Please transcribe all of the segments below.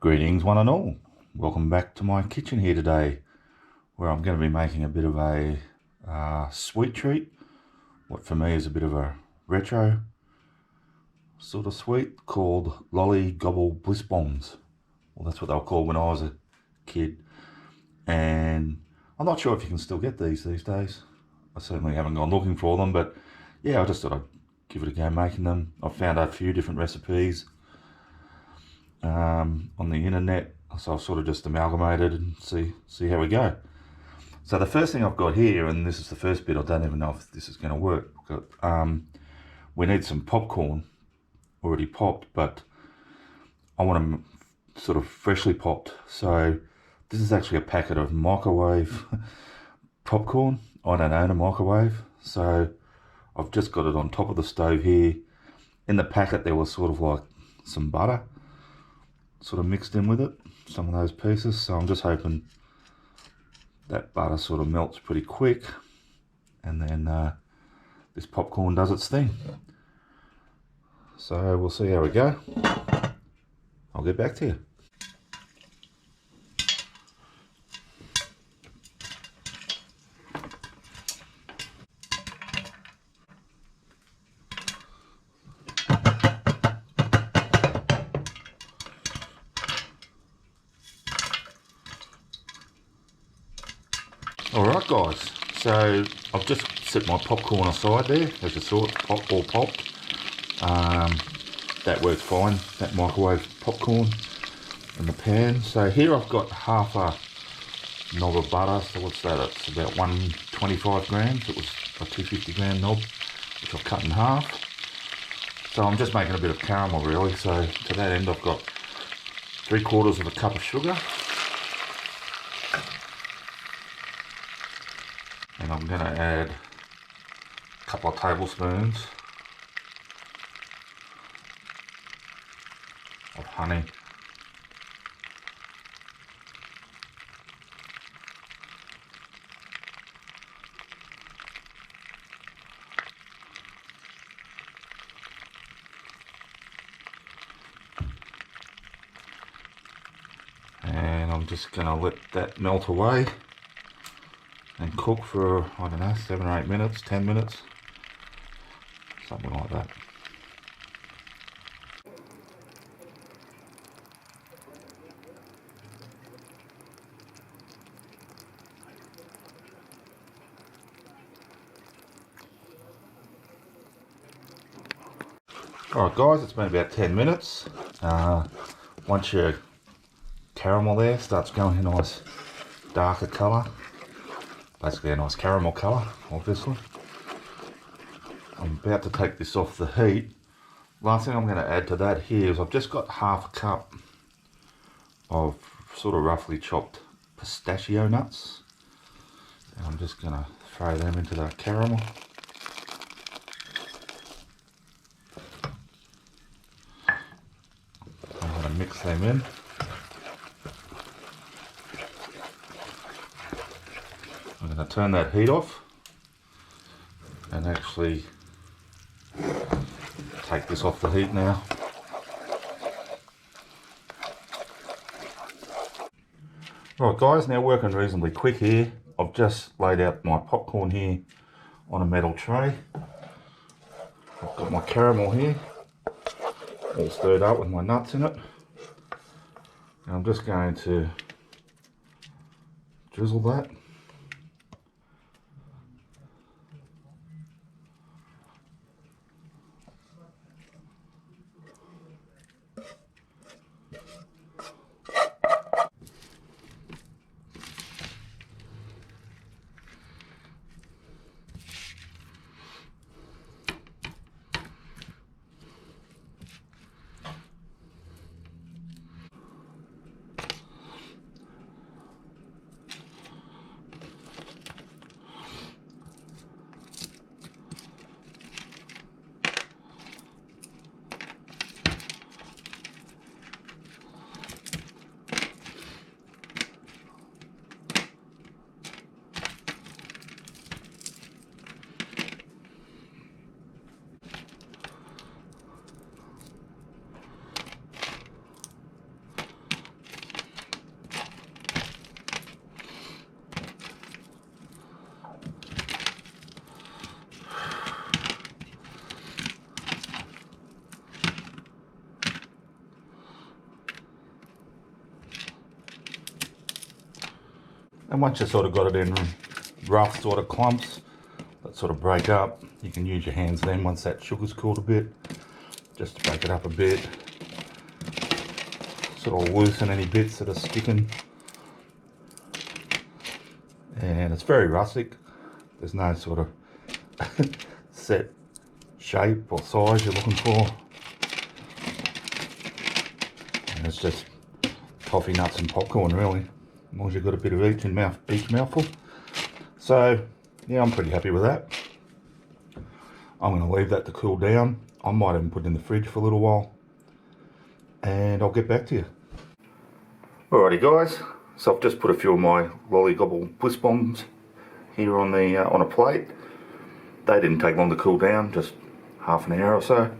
Greetings one and all. Welcome back to my kitchen here today, where I'm going to be making a bit of a sweet treat. What for me is a bit of a retro sort of sweet called Lolly Gobble Bliss Bombs. Well, that's what they were called when I was a kid. And I'm not sure if you can still get these days. I certainly haven't gone looking for them, but yeah, I just thought I'd give it a go making them. I've found a few different recipes on the internet, so I've sort of just amalgamated and see how we go. So the first thing I've got here, and this is the first bit, I don't even know if this is going to work. We need some popcorn already popped, but I want them sort of freshly popped. So this is actually a packet of microwave popcorn. I don't own a microwave, so I've just got it on top of the stove here. In the packet there was sort of like some butter sort of mixed in with it, some of those pieces, so I'm just hoping that butter sort of melts pretty quick, and then this popcorn does its thing. So we'll see how we go. I'll get back to you. Alright guys, so I've just set my popcorn aside there, as you saw it, all popped. That works fine, that microwave popcorn in the pan. So here I've got half a knob of butter, so what's that, it's about 125 grams. It was a 250 gram knob, which I've cut in half. So I'm just making a bit of caramel really, so to that end I've got 3/4 of a cup of sugar. And I'm going to add a couple of tablespoons of honey. And I'm just going to let that melt away and cook for, I don't know, 7 or 8 minutes, 10 minutes, something like that. Alright guys, it's been about 10 minutes. Once your caramel there starts going a nice darker colour, basically a nice caramel colour, obviously, I'm about to take this off the heat. Last thing I'm going to add to that here is I've just got half a cup of sort of roughly chopped pistachio nuts, and I'm just going to throw them into the caramel. I'm going to mix them in. I'm going to turn that heat off and actually take this off the heat now. Right guys, now working reasonably quick here. I've just laid out my popcorn here on a metal tray. I've got my caramel here, all stirred up with my nuts in it. And I'm just going to drizzle that. And once you sort of got it in rough sort of clumps that sort of break up, you can use your hands then once that sugar's cooled a bit, just to break it up a bit, sort of loosen any bits that are sticking. And it's very rustic. There's no sort of set shape or size you're looking for. And it's just toffee, nuts and popcorn really, as long as you've got a bit of each in each mouthful. So yeah, I'm pretty happy with that. I'm going to leave that to cool down. I might even put it in the fridge for a little while, and I'll get back to you. Alrighty guys, so I've just put a few of my Gobble Bliss bombs here on a plate. They didn't take long to cool down, just half an hour or so.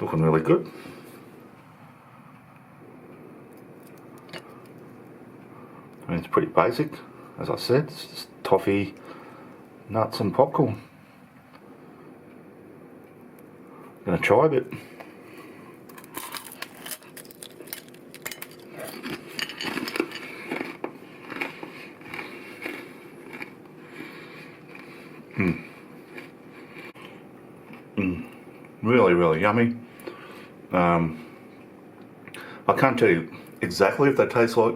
Looking really good. I mean, it's pretty basic, as I said. It's just toffee, nuts and popcorn. Gonna try a bit. Really, really yummy. I can't tell you exactly if they taste like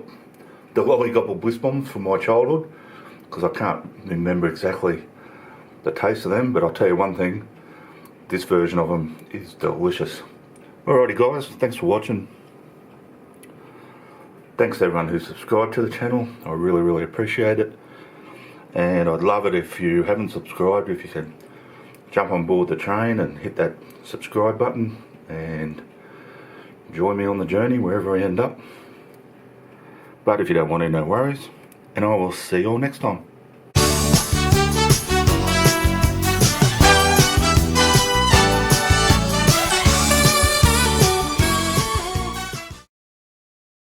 the Gobble Bliss bombs from my childhood, because I can't remember exactly the taste of them, but I'll tell you one thing, this version of them is delicious. Alrighty guys, thanks for watching. Thanks to everyone who subscribed to the channel. I really, really appreciate it. And I'd love it if you haven't subscribed, if you can jump on board the train and hit that subscribe button and join me on the journey wherever I end up. But if you don't want to, no worries, and I will see you all next time.